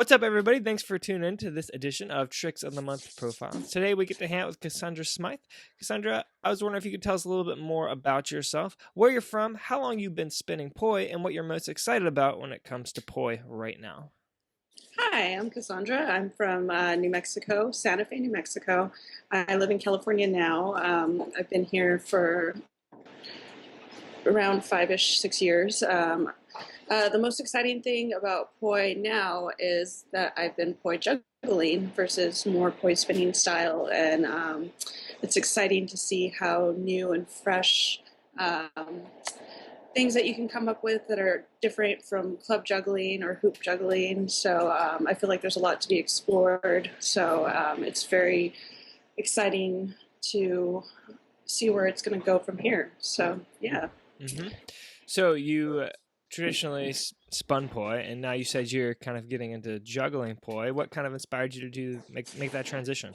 What's up, everybody? Thanks for tuning in to this edition of Tricks of the Month Profiles. Today, we get to hang out with Cassaundra Smyth. Cassandra, I was wondering if you could tell us a little bit more about yourself, where you're from, how long you've been spinning poi, and what you're most excited about when it comes to poi right now. Hi, I'm Cassandra. I'm from New Mexico, Santa Fe, New Mexico. I live in California now. I've been here for around 6 years. The most exciting thing about poi now is that I've been poi juggling versus more poi spinning style, and it's exciting to see how new and fresh things that you can come up with that are different from club juggling or hoop juggling. So I feel like there's a lot to be explored. So it's very exciting to see where it's going to go from here. So yeah. Mm-hmm. So you traditionally spun poi, and now you said you're kind of getting into juggling poi. What kind of inspired you to make that transition?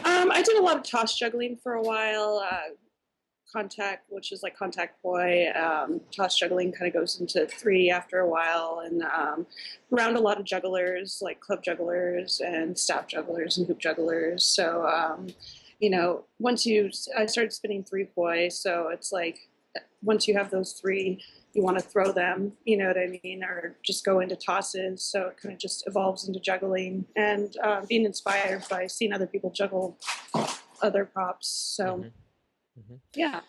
I did a lot of toss juggling for a while. Contact, which is like contact poi. Toss juggling kind of goes into three after a while, and around a lot of jugglers, like club jugglers and staff jugglers and hoop jugglers. So, I started spinning three poi, so it's like once you have those three, you want to throw them, you know what I mean, or just go into tosses. So it kind of just evolves into juggling and being inspired by seeing other people juggle other props. So. Mm-hmm. Mm-hmm. Yeah.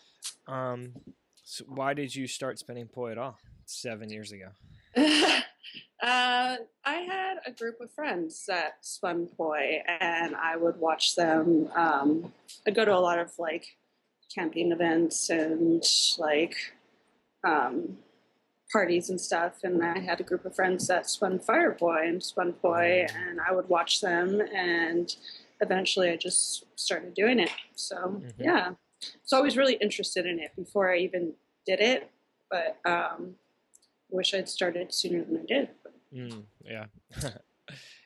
So why did you start spinning poi at all 7 years ago? I had a group of friends that spun poi, and I would watch them. I'd go to a lot of like camping events and like parties and stuff, and I had a group of friends that spun fire poi and spun poi, and I would watch them, and eventually I just started doing it. So yeah. So I was really interested in it before I even did it, but wish I'd started sooner than I did. Yeah.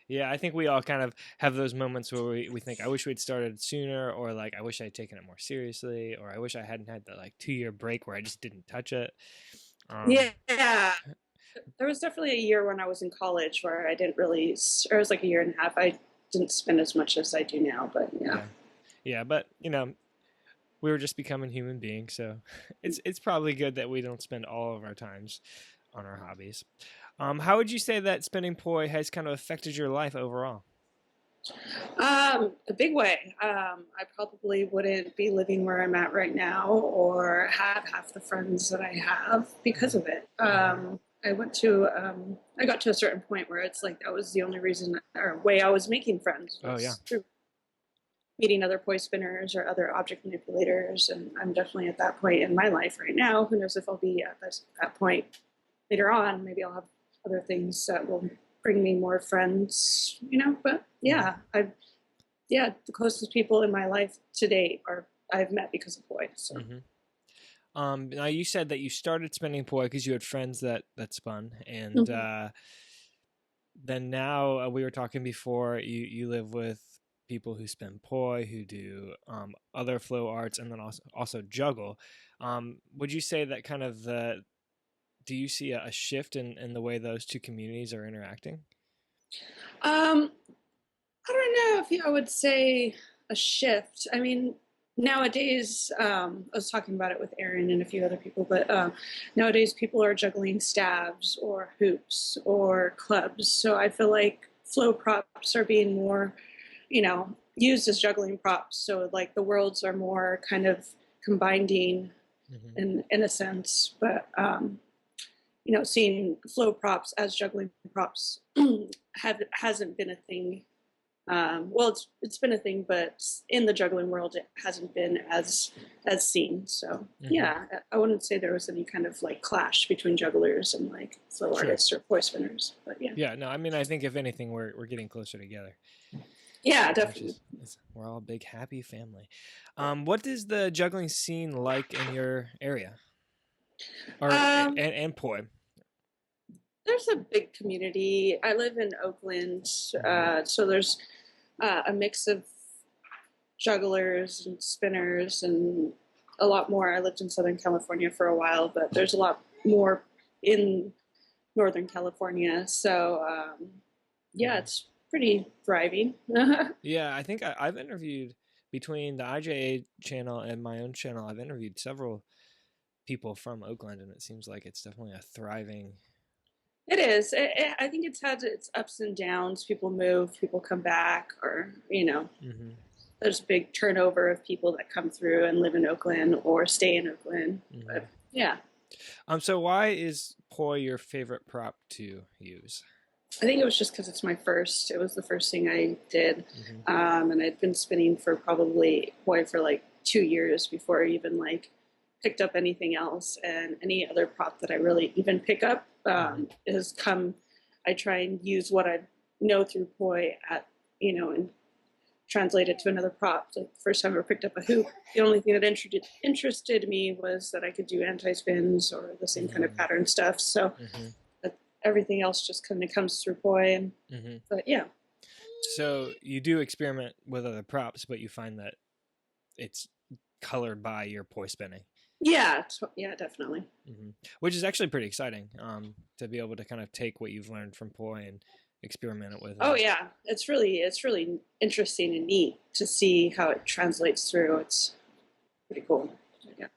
Yeah, I think we all kind of have those moments where we think, I wish we'd started sooner, or like, I wish I'd taken it more seriously, or I wish I hadn't had that like 2-year break where I just didn't touch it. Yeah. There was definitely a year when I was in college where I didn't really, or it was like a year and a half. I didn't spend as much as I do now, but yeah. Yeah, but we were just becoming human beings, so it's probably good that we don't spend all of our times on our hobbies. How would you say that spinning poi has kind of affected your life overall? A big way. I probably wouldn't be living where I'm at right now or have half the friends that I have because of it. I got to a certain point where it's like that was the only reason or way I was making friends. Oh yeah. Through meeting other poi spinners or other object manipulators, and I'm definitely at that point in my life right now. Who knows if I'll be at that point later on? Maybe I'll have other things that will bring me more friends, But yeah, the closest people in my life to date I've met because of poi. So. Now you said that you started spinning poi because you had friends that spun, and then now we were talking before. You live with people who spin poi, who do other flow arts, and then also juggle. Would you say that kind of do you see a shift in the way those two communities are interacting? I don't know if I would say a shift. I mean, nowadays, I was talking about it with Aaron and a few other people, but nowadays people are juggling stabs or hoops or clubs. So I feel like flow props are being more used as juggling props. So like the worlds are more kind of combining in a sense, but seeing flow props as juggling props hasn't been a thing. Well, it's been a thing, but in the juggling world, it hasn't been as seen. So yeah, I wouldn't say there was any kind of like clash between jugglers and like flow artists or poi spinners. But yeah. Yeah, no, I mean, I think if anything, we're getting closer together. Yeah, definitely. We're all a big happy family. What is the juggling scene like in your area? And poi? There's a big community. I live in Oakland, so there's a mix of jugglers and spinners and a lot more. I lived in Southern California for a while, but there's a lot more in Northern California. So yeah, it's pretty thriving. Yeah, I think I've interviewed between the IJA channel and my own channel. I've interviewed several people from Oakland, and it seems like it's definitely a thriving. It is. I think it's had its ups and downs. People move, people come back, or Hmm. there's a big turnover of people that come through and live in Oakland or stay in Oakland. Hmm. But yeah, So why is poi your favorite prop to use? I think it was just because it's my first. It was the first thing I did, Hmm. and I'd been spinning for probably boy for like 2 years before I even like picked up anything else. And any other prop that I really even pick up Hmm. has come. I try and use what I know through poi at and translate it to another prop. Like the first time I picked up a hoop, the only thing that interested me was that I could do anti spins or the same kind of Hmm. pattern stuff. So Hmm. everything else just kind of comes through poi. And Hmm. but yeah, So you do experiment with other props, but you find that it's colored by your poi spinning. yeah, yeah, definitely. Hmm. Which is actually pretty exciting, to be able to kind of take what you've learned from poi and experiment it with. Oh yeah, it's really interesting and neat to see how it translates through. It's pretty cool. Yeah.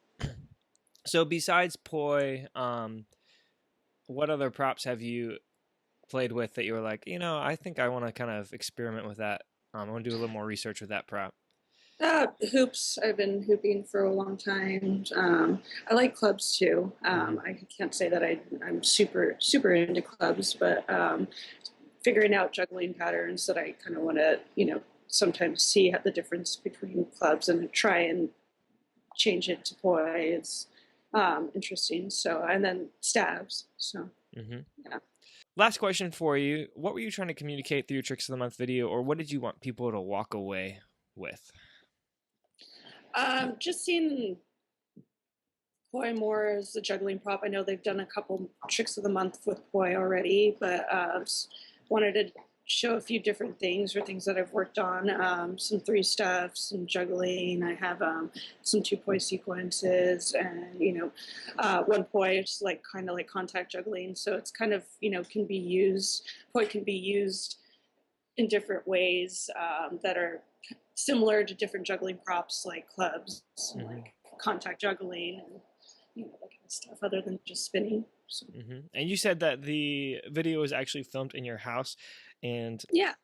So besides poi, what other props have you played with that you were like, I think I want to kind of experiment with that. I want to do a little more research with that prop. Hoops. I've been hooping for a long time. I like clubs too. Hmm. I can't say that I'm super into clubs, but figuring out juggling patterns that I kind of want to, sometimes see the difference between clubs and try and change it to poi is interesting. So, and then stabs. So, Hmm. yeah. Last question for you. What were you trying to communicate through your Tricks of the Month video, or what did you want people to walk away with? Just seeing poi more as a juggling prop. I know they've done a couple tricks of the month with poi already, but wanted to show a few different things or things that I've worked on. Some three stuff, some juggling. I have some two poi sequences, and one poi. It's like kind of like contact juggling, so it's kind of can be used. Poi can be used in different ways that are similar to different juggling props, like clubs, Hmm. like contact juggling, and that kind of stuff, other than just spinning. So Hmm. And you said that the video was actually filmed in your house, and yeah,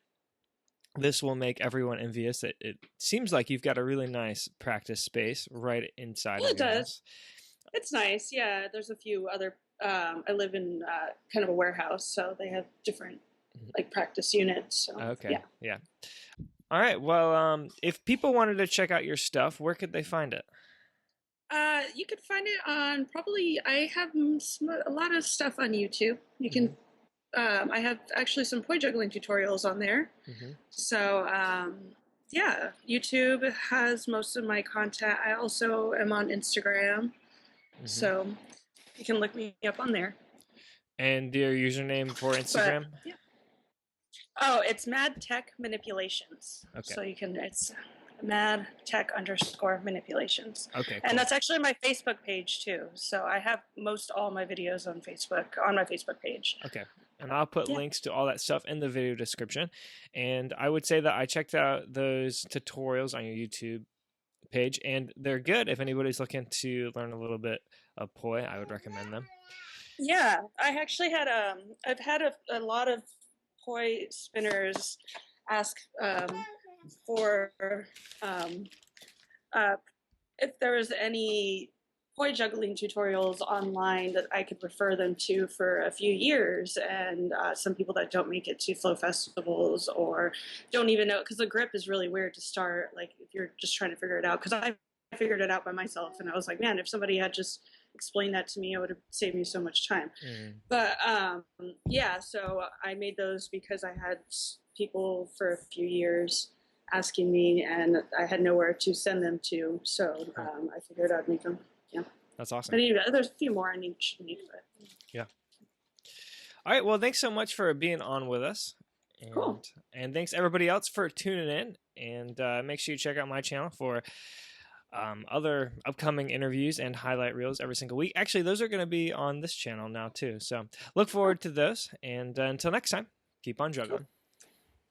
this will make everyone envious. It seems like you've got a really nice practice space right inside well, of it your does. house. It's nice. Yeah, there's a few other. I live in kind of a warehouse, so they have different like practice units. So Okay, yeah. yeah. All right. Well, if people wanted to check out your stuff, where could they find it? You could find it on probably. I have a lot of stuff on YouTube. You can. Hmm. I have actually some poi juggling tutorials on there. Hmm. So yeah, YouTube has most of my content. I also am on Instagram, Hmm. so you can look me up on there. And your username for But Instagram? yeah. Oh, it's Mad Tech Manipulations. Okay. So it's Mad Tech underscore manipulations. Okay. And Cool. that's actually my Facebook page too. So I have most all my videos on Facebook on my Facebook page. Okay. And I'll put Yeah. links to all that stuff in the video description. And I would say that I checked out those tutorials on your YouTube page, and they're good. If anybody's looking to learn a little bit of poi, I would recommend them. Yeah, I actually had I've had a lot of poi spinners ask for um, uh, if there was any poi juggling tutorials online that I could refer them to for a few years, and some people that don't make it to flow festivals or don't even know, because the grip is really weird to start, like if you're just trying to figure it out, because I figured it out by myself, and I was like, man, if somebody had just explained that to me, it would have saved me so much time. Mm. But yeah, so I made those because I had people for a few years asking me, and I had nowhere to send them to. So Huh. I figured I'd make them. Yeah, That's awesome. but anyway, there's a few more I need. But Yeah. All right. Well, thanks so much for being on with us. cool. And thanks everybody else for tuning in. And make sure you check out my channel for other upcoming interviews and highlight reels every single week. Actually, those are going to be on this channel now too. So look forward to those. And until next time, keep on juggling.